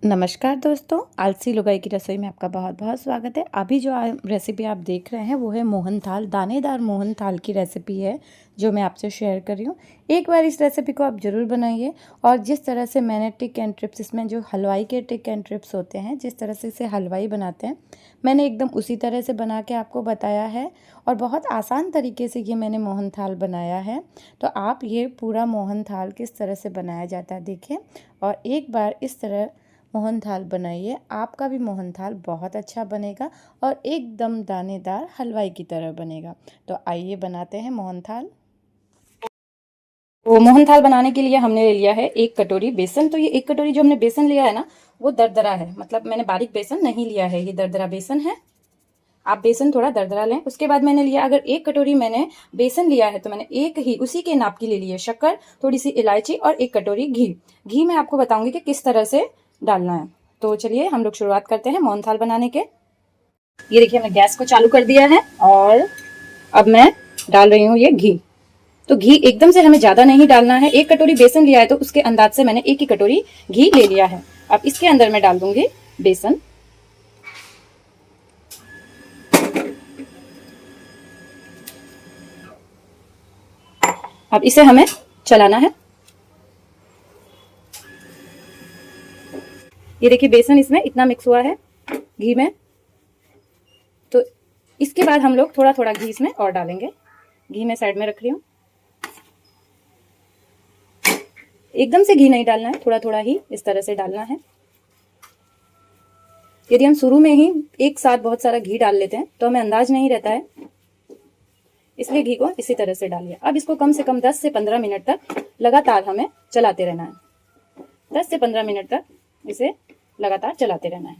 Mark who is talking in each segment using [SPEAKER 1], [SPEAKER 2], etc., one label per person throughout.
[SPEAKER 1] नमस्कार दोस्तों, आलसी लुगाई की रसोई में आपका बहुत बहुत स्वागत है। अभी जो रेसिपी आप देख रहे हैं वो है मोहन थाल। दानेदार मोहन थाल की रेसिपी है जो मैं आपसे शेयर कर रही हूँ। एक बार इस रेसिपी को आप ज़रूर बनाइए और जिस तरह से मैंने टिक एंड ट्रिप्स, इसमें जो हलवाई के टिक एंड ट्रिप्स होते हैं, जिस तरह से इसे हलवाई बनाते हैं, मैंने एकदम उसी तरह से बना के आपको बताया है और बहुत आसान तरीके से ये मैंने मोहन थाल बनाया है। तो आप ये पूरा मोहन थाल किस तरह से बनाया जाता है देखिए और एक बार इस तरह मोहन थाल बनाइए। आपका भी मोहन थाल बहुत अच्छा बनेगा और एकदम दानेदार हलवाई की तरह बनेगा। तो आइए बनाते हैं मोहन थाल। तो मोहन थाल बनाने के लिए हमने ले लिया है 1 कटोरी बेसन। तो ये 1 कटोरी जो हमने बेसन लिया है ना, वो दरदरा है, मतलब मैंने बारीक बेसन नहीं लिया है, ये दरदरा बेसन है। आप बेसन थोड़ा दरदरा लें। उसके बाद मैंने लिया, अगर 1 कटोरी मैंने बेसन लिया है तो मैंने एक ही उसी के नाप की ले ली है शक्कर, थोड़ी सी इलायची और 1 कटोरी घी। घी मैं आपको बताऊंगी कि किस तरह से डालना है। तो चलिए हम लोग शुरुआत करते हैं मोहन थाल बनाने के। ये देखिए मैं गैस को चालू कर दिया है और अब मैं डाल रही हूँ ये घी। तो घी एकदम से हमें ज्यादा नहीं डालना है। 1 कटोरी बेसन लिया है तो उसके अंदाज से मैंने 1 ही कटोरी घी ले लिया है। अब इसके अंदर मैं डाल दूंगी बेसन। अब इसे हमें चलाना है। ये देखिए बेसन इसमें इतना मिक्स हुआ है घी में। तो इसके बाद हम लोग थोड़ा थोड़ा घी इसमें और डालेंगे। घी मैं साइड में रख रही हूँ। एकदम से घी नहीं डालना है, थोड़ा थोड़ा ही इस तरह से डालना है। यदि हम शुरू में ही एक साथ बहुत सारा घी डाल लेते हैं तो हमें अंदाज नहीं रहता है, इसलिए घी को इसी तरह से डालिए। अब इसको कम से कम 10 से 15 मिनट तक लगातार हमें चलाते रहना है। 10 से 15 मिनट तक इसे लगातार चलाते रहना है।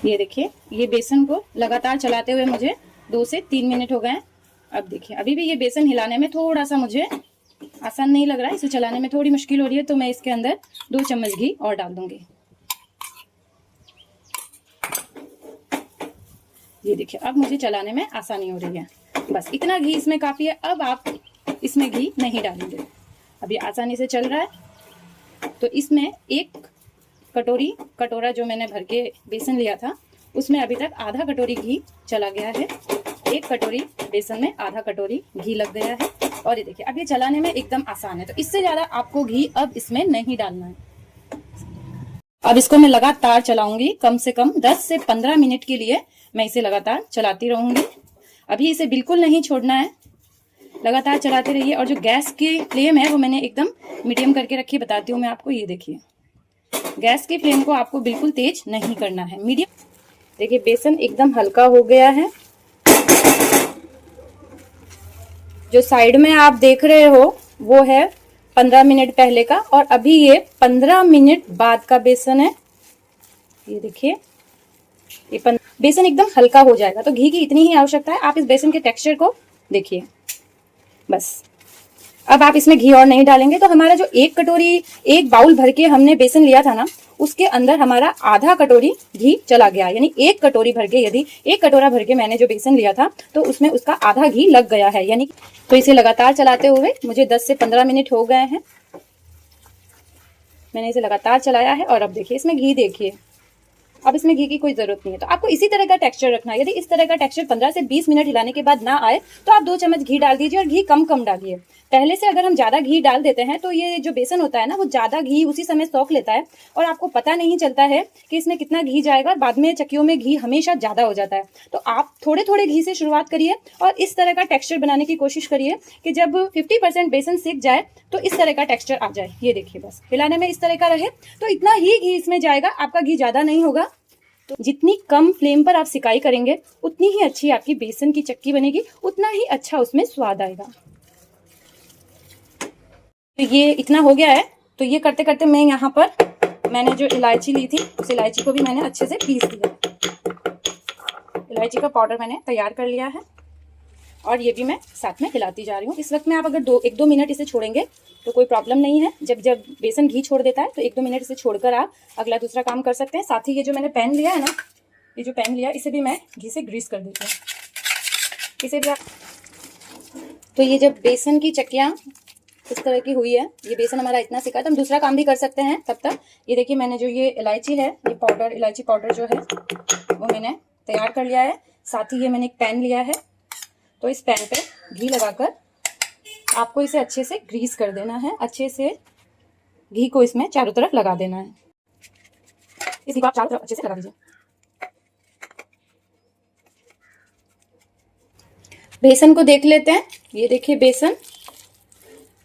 [SPEAKER 1] ये देखिए ये बेसन को लगातार चलाते हुए मुझे 2 से 3 मिनट हो गए हैं। अब देखिए अभी भी ये बेसन हिलाने में थोड़ा सा मुझे आसान नहीं लग रहा है, इसे चलाने में थोड़ी मुश्किल हो रही है। तो मैं इसके अंदर 2 चम्मच घी और डाल दूंगी। ये देखिए अब मुझे चलाने में आसानी हो रही है। बस इतना घी इसमें काफी है। अब आप इसमें घी नहीं डालेंगे। अब ये आसानी से चल रहा है। तो इसमें 1 कटोरा जो मैंने भर के बेसन लिया था उसमें अभी तक आधा कटोरी घी चला गया है। 1 कटोरी बेसन में आधा कटोरी घी लग गया है। और ये देखिए अब ये चलाने में एकदम आसान है। तो इससे ज्यादा आपको घी अब इसमें नहीं डालना है। अब इसको मैं लगातार चलाऊंगी, कम से कम 10 से 15 मिनट के लिए मैं इसे लगातार चलाती रहूंगी। अभी इसे बिल्कुल नहीं छोड़ना है, लगातार चलाते रहिए। और जो गैस की फ्लेम है वो मैंने एकदम मीडियम करके रखी, बताती हूँ मैं आपको। ये देखिए गैस की फ्लेम को आपको बिल्कुल तेज नहीं करना है, मीडियम। देखिए बेसन एकदम हल्का हो गया है। जो साइड में आप देख रहे हो वो है 15 मिनट पहले का और अभी ये 15 मिनट बाद का बेसन है। ये देखिए ये बेसन एकदम हल्का हो जाएगा। तो घी की इतनी ही आवश्यकता है। आप इस बेसन के टेक्सचर को देखिए बस। अब आप इसमें घी और नहीं डालेंगे। तो हमारा जो 1 कटोरी, 1 बाउल भर के हमने बेसन लिया था ना, उसके अंदर हमारा आधा कटोरी घी चला गया। यानी 1 कटोरी भर के, यदि 1 कटोरा भर के मैंने जो बेसन लिया था तो उसमें उसका आधा घी लग गया है। यानी तो इसे लगातार चलाते हुए मुझे 10 से 15 मिनट हो गए हैं। मैंने इसे लगातार चलाया है और अब देखिए इसमें घी देखिए। अब इसमें घी की कोई जरूरत नहीं है। तो आपको इसी तरह का टेक्सचर रखना है। यदि इस तरह का टेक्सचर 15 से 20 मिनट हिलाने के बाद ना आए तो आप 2 चम्मच घी डाल दीजिए और घी कम कम डालिए। पहले से अगर हम ज्यादा घी डाल देते हैं तो ये जो बेसन होता है ना, वो ज्यादा घी उसी समय सोख लेता है और आपको पता नहीं चलता है कि इसमें कितना घी जाएगा और बाद में चक्कियों में घी हमेशा ज्यादा हो जाता है। तो आप थोड़े थोड़े घी से शुरुआत करिए और इस तरह का टेक्सचर बनाने की कोशिश करिए कि जब 50% बेसन सीख जाए तो इस तरह का टेक्सचर आ जाए। ये देखिए बस हिलाने में इस तरह का रहे तो इतना ही घी इसमें जाएगा, आपका घी ज्यादा नहीं होगा। तो जितनी कम फ्लेम पर आप सिकाई करेंगे उतनी ही अच्छी आपकी बेसन की चक्की बनेगी, उतना ही अच्छा उसमें स्वाद आएगा। तो ये इतना हो गया है। तो ये करते करते मैं यहाँ पर मैंने जो इलायची ली थी उस इलायची को भी मैंने अच्छे से पीस दिया। इलायची का पाउडर मैंने तैयार कर लिया है और ये भी मैं साथ में हिलाती जा रही हूँ। इस वक्त में आप अगर 1-2 मिनट इसे छोड़ेंगे तो कोई प्रॉब्लम नहीं है। जब बेसन घी छोड़ देता है तो 1-2 मिनट इसे छोड़कर आप अगला दूसरा काम कर सकते हैं। साथ ही ये जो मैंने पैन लिया है ना, ये जो पैन लिया इसे भी मैं घी से ग्रीस कर देती हूँ। इसे भी आप, तो ये जब बेसन की चक्कियाँ इस तरह की हुई है। ये बेसन हमारा इतना सिका है तो हम दूसरा काम भी कर सकते हैं तब तक। ये देखिए मैंने जो ये इलायची है, ये पाउडर, इलायची पाउडर जो है वो मैंने तैयार कर लिया है। साथ ही ये मैंने एक पैन लिया है, तो इस पैन पे घी लगाकर आपको इसे अच्छे से ग्रीस कर देना है। अच्छे से घी को इसमें चारों तरफ लगा देना है। इस घी को आप चारों तरफ अच्छे से लगा दीजिए। बेसन को देख लेते हैं। ये देखिए बेसन,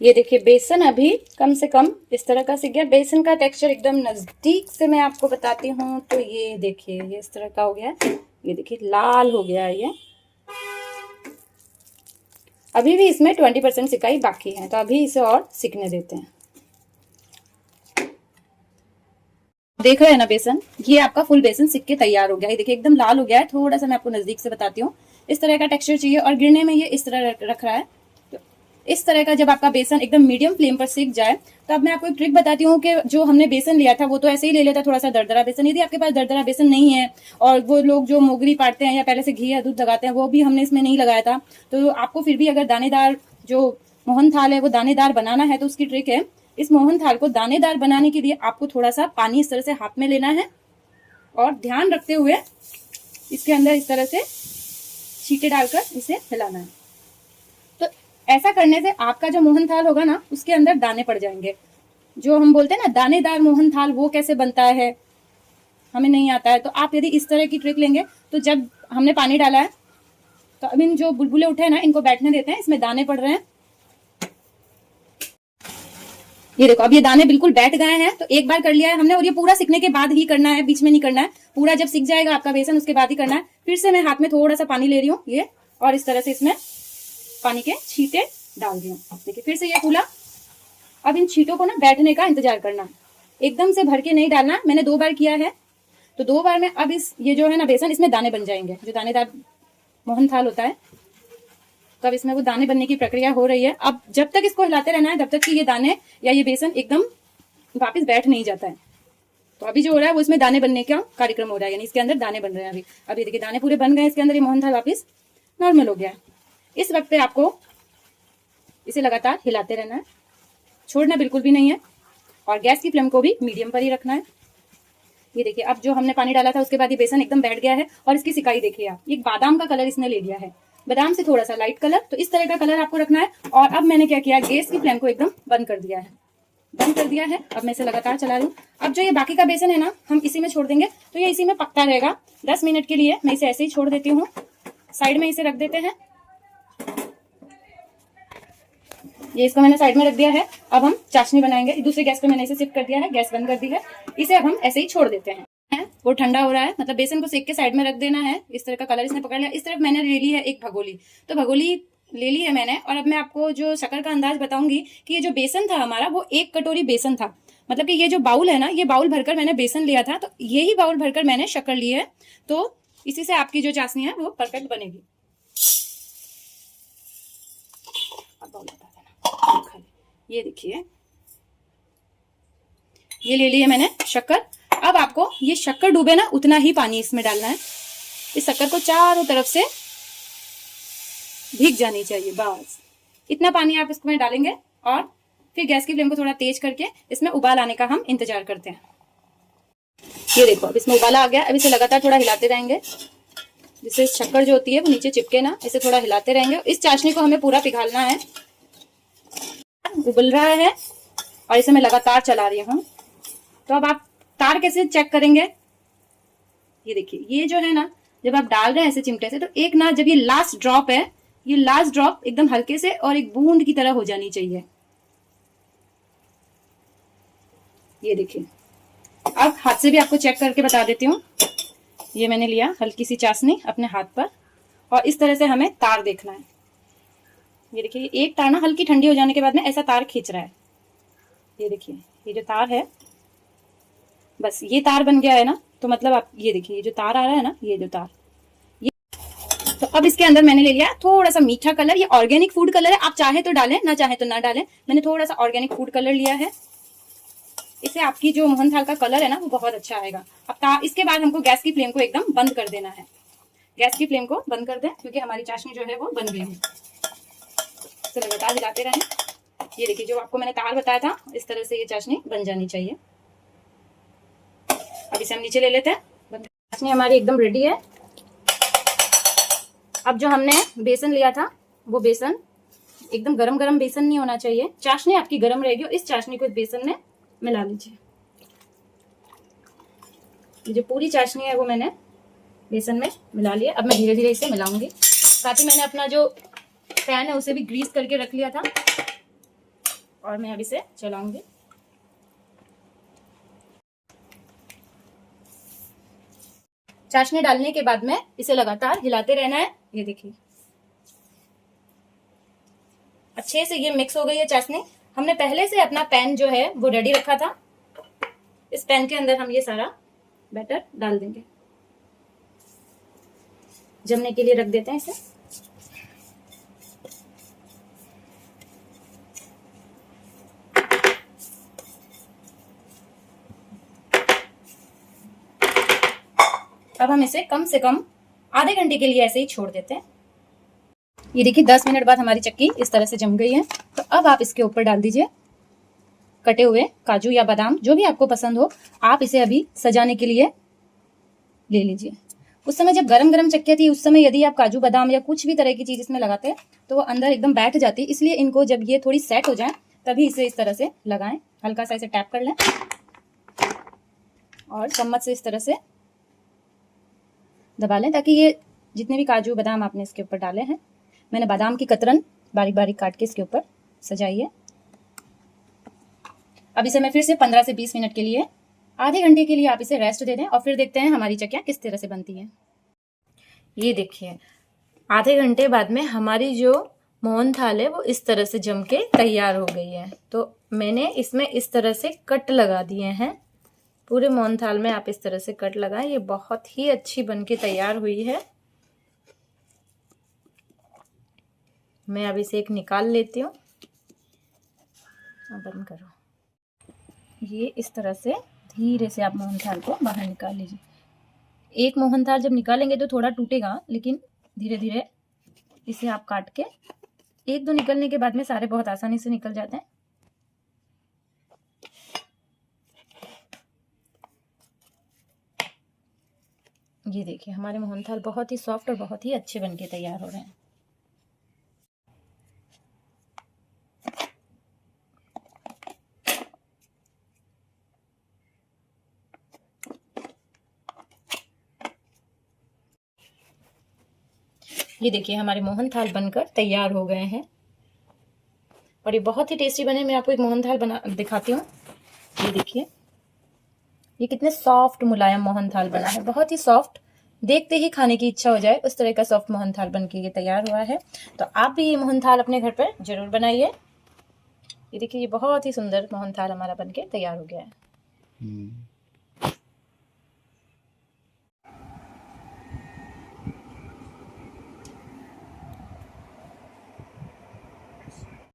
[SPEAKER 1] ये देखिए बेसन अभी कम से कम इस तरह का सीख गया। बेसन का टेक्सचर एकदम नजदीक से मैं आपको बताती हूँ तो ये देखिए ये इस तरह का हो गया है। ये देखिए लाल हो गया है ये। अभी भी इसमें 20% सिकाई बाकी है, तो अभी इसे और सिकने देते हैं। देख रहे हैं ना बेसन, ये आपका फुल बेसन सिक के तैयार हो गया है। देखिए एकदम लाल हो गया है। थोड़ा सा मैं आपको नजदीक से बताती हूँ। इस तरह का टेक्सचर चाहिए और गिरने में ये इस तरह रख रहा है। तो इस तरह का जब आपका बेसन एकदम मीडियम फ्लेम पर सिक जाए तो अब मैं आपको एक ट्रिक बताती हूँ कि जो हमने बेसन लिया था वो तो ऐसे ही ले लेता थोड़ा सा दरदरा बेसन। यदि आपके पास दरदरा बेसन नहीं है और वो लोग जो मोगरी पाटते हैं या पहले से घी या दूध लगाते हैं, वो भी हमने इसमें नहीं लगाया था, तो आपको फिर भी अगर दानेदार जो मोहन थाल है वो दानेदार बनाना है तो उसकी ट्रिक है, इस मोहन थाल को दानेदार बनाने के लिए आपको थोड़ा सा पानी इस तरह से हाथ में लेना है और ध्यान रखते हुए इसके अंदर इस तरह से छींटे डालकर इसे हिलाना है। तो ऐसा करने से आपका जो मोहन थाल होगा ना उसके अंदर दाने पड़ जाएंगे। जो हम बोलते हैं ना दानेदार मोहन थाल, वो कैसे बनता है हमें नहीं आता है। तो आप यदि इस तरह की ट्रिक लेंगे तो जब हमने पानी डाला है तो अब इन जो बुलबुले उठे हैं ना इनको बैठने देते हैं, इसमें दाने पड़ रहे हैं। ये देखो अब ये दाने बिल्कुल बैठ गए हैं। तो एक बार कर लिया है हमने और ये पूरा सिकने के बाद ही करना है, बीच में नहीं करना है। पूरा जब सिक जाएगा आपका बेसन उसके बाद ही करना है। फिर से मैं हाथ में थोड़ा सा पानी ले रही हूँ ये, और इस तरह से इसमें पानी के छींटे डाल रही हूँ। देखिए फिर से ये फूला। अब इन छींटों को ना बैठने का इंतजार करना है, एकदम से भर के नहीं डालना। मैंने 2 बार किया है तो 2 बार में अब इस ये जो है ना बेसन इसमें दाने बन जाएंगे। जो दानेदार मोहन थाल होता है तब इसमें वो दाने बनने की प्रक्रिया हो रही है। अब जब तक इसको हिलाते रहना है तब तक कि ये दाने या ये बेसन एकदम वापस बैठ नहीं जाता है। तो अभी जो हो रहा है वो इसमें दाने बनने का कार्यक्रम हो रहा है, यानी इसके अंदर दाने बन रहे हैं। अभी देखिए दाने पूरे बन गए इसके अंदर। ये मोहन थाल वापस नॉर्मल हो गया है। इस वक्त पे आपको इसे लगातार हिलाते रहना है, छोड़ना बिल्कुल भी नहीं है, और गैस की फ्लेम को भी मीडियम पर ही रखना है। ये देखिए अब जो हमने पानी डाला था उसके बाद ये बेसन एकदम बैठ गया है और इसकी सिकाई देखिए आप, एक बादाम का कलर इसने ले लिया है, बादाम से थोड़ा सा लाइट कलर। तो इस तरह का कलर आपको रखना है। और अब मैंने क्या किया, गैस की फ्लेम को एकदम बंद कर दिया है, बंद कर दिया है। अब मैं इसे लगातार चला रही हूँ। अब जो ये बाकी का बेसन है ना हम इसी में छोड़ देंगे, तो ये इसी में पकता रहेगा 10 मिनट के लिए। मैं इसे ऐसे ही छोड़ देती हूँ, साइड में इसे रख देते हैं। ये इसको मैंने साइड में रख दिया है। अब हम चाशनी बनाएंगे। दूसरे गैस पे मैंने इसे शिफ्ट कर दिया है, गैस बंद कर दी है। इसे अब हम ऐसे ही छोड़ देते हैं। वो ठंडा हो रहा है, मतलब बेसन को सेक के साइड में रख देना है। इस तरह का कलर इसने पकड़ लिया। इस तरफ मैंने ले ली है एक भगोली, तो भगोली ले ली है मैंने। और अब मैं आपको जो शक्कर का अंदाज बताऊंगी कि ये जो बेसन था हमारा वो 1 कटोरी बेसन था। मतलब कि ये जो बाउल है ना, ये बाउल भरकर मैंने बेसन लिया था, तो यही बाउल भरकर मैंने शक्कर ली है। तो इसी से आपकी जो चाशनी है वो परफेक्ट बनेगी। अब बाउल बता देना। ये देखिए ये ले ली है मैंने शक्कर। अब आपको ये शक्कर डूबे ना उतना ही पानी इसमें डालना है। इस शक्कर को चारों तरफ से भीग जानी चाहिए, बस इतना पानी आप इसमें डालेंगे। और फिर गैस की फ्लेम को थोड़ा तेज करके इसमें उबाल आने का हम इंतजार करते हैं। ये देखो अब इसमें उबाला आ गया। अब इसे लगातार थोड़ा हिलाते रहेंगे, जिससे शक्कर जो होती है वो नीचे चिपके ना। इसे थोड़ा हिलाते रहेंगे। इस चाशनी को हमें पूरा पिघालना है। उबल रहा है और इसे मैं लगातार चला रही हूँ। तो अब आप तार कैसे चेक करेंगे, ये देखिए ये जो है ना, जब आप डाल रहे हैं ऐसे चिमटे से, तो एक ना जब ये लास्ट ड्रॉप है, ये लास्ट ड्रॉप एकदम हल्के से और एक बूंद की तरह हो जानी चाहिए। ये देखिए अब हाथ से भी आपको चेक करके बता देती हूँ। ये मैंने लिया हल्की सी चाशनी अपने हाथ पर, और इस तरह से हमें तार देखना है। ये देखिए एक तार ना हल्की ठंडी हो जाने के बाद में ऐसा तार खींच रहा है। ये देखिए ये जो तार है, बस ये तार बन गया है ना, तो मतलब आप ये देखिए ये जो तार आ रहा है ना, ये जो तार, ये तो अब इसके अंदर मैंने ले लिया थोड़ा सा मीठा कलर। ये ऑर्गेनिक फूड कलर है, आप चाहे तो डालें, ना चाहे तो ना डालें। मैंने थोड़ा सा ऑर्गेनिक फूड कलर लिया है। इससे आपकी जो मोहन थाल का कलर है ना वो बहुत अच्छा आएगा। अब इसके बाद हमको गैस की फ्लेम को एकदम बंद कर देना है। गैस की फ्लेम को बंद कर दें, क्योंकि हमारी चाशनी जो है वो बन गई है। इसे लगातार हिलाते रहें। ये देखिए, जो आपको मैंने तार बताया था, इस तरह से ये चाशनी बन जानी चाहिए। अब इसे हम नीचे ले लेते हैं। चाशनी हमारी एकदम रेडी है। अब जो हमने बेसन लिया था, वो बेसन एकदम गरम गरम बेसन नहीं होना चाहिए, चाशनी आपकी गरम रहेगी और इस चाशनी को इस बेसन में मिला लीजिए। जो पूरी चाशनी है वो मैंने बेसन में मिला लिया। अब मैं धीरे धीरे इसे मिलाऊंगी। साथ ही मैंने अपना जो पैन है उसे भी ग्रीस करके रख लिया था और मैं अब इसे चलाऊंगी। चाशनी डालने के बाद में इसे लगातार हिलाते रहना है। ये देखिए, अच्छे से ये मिक्स हो गई है चाशनी। हमने पहले से अपना पैन जो है वो रेडी रखा था। इस पैन के अंदर हम ये सारा बैटर डाल देंगे। जमने के लिए रख देते हैं इसे। अब हम इसे कम से कम आधे घंटे के लिए ऐसे ही छोड़ देते हैं। ये देखिए, 10 मिनट बाद हमारी चक्की इस तरह से जम गई है। तो अब आप इसके ऊपर डाल दीजिए कटे हुए काजू या बादाम, जो भी आपको पसंद हो। आप इसे अभी सजाने के लिए ले लीजिए। उस समय जब गरम गरम चक्की थी, उस समय यदि आप काजू बादाम या कुछ भी तरह की चीज इसमें लगाते हैं तो वो अंदर एकदम बैठ जाती है। इसलिए इनको जब ये थोड़ी सेट हो जाए तभी इसे इस तरह से लगाएं। हल्का सा इसे टैप कर लें और चम्मच से इस तरह से दबा लें, ताकि ये जितने भी काजू बादाम आपने इसके ऊपर डाले हैं, मैंने बादाम की कतरन बारीक बारीक काट के इसके ऊपर सजाई है। अब इसे मैं फिर से 15 से 20 मिनट के लिए, आधे घंटे के लिए आप इसे रेस्ट दे दें और फिर देखते हैं हमारी चक्कियाँ किस तरह से बनती हैं। ये देखिए, आधे घंटे बाद में हमारी जो मोहन थाल है वो इस तरह से जम के तैयार हो गई है। तो मैंने इसमें इस तरह से कट लगा दिए हैं। पूरे मोहन थाल में आप इस तरह से कट लगाएं। ये बहुत ही अच्छी बनके तैयार हुई है। मैं अब इसे एक निकाल लेती हूँ। बंद करो। ये इस तरह से धीरे से आप मोहन थाल को बाहर निकाल लीजिए। एक मोहन थाल जब निकालेंगे तो थोड़ा टूटेगा, लेकिन धीरे धीरे इसे आप काट के, एक दो निकलने के बाद में सारे बहुत आसानी से निकल जाते हैं। ये देखिए, हमारे मोहन थाल बहुत ही सॉफ्ट और बहुत ही अच्छे बनके तैयार हो रहे हैं। ये देखिए, हमारे मोहन थाल बनकर तैयार हो गए हैं और ये बहुत ही टेस्टी बने। मैं आपको एक मोहन थाल बना दिखाती हूँ। ये देखिए, ये कितने सॉफ्ट मुलायम मोहन थाल बना है। बहुत ही सॉफ्ट, देखते ही खाने की इच्छा हो जाए उस तरह का सॉफ्ट मोहन थाल बनके ये तैयार हुआ है। तो आप भी ये मोहन थाल अपने घर पर जरूर बनाइए। ये देखिए, ये बहुत ही सुंदर मोहन थाल हमारा बनके तैयार हो गया है।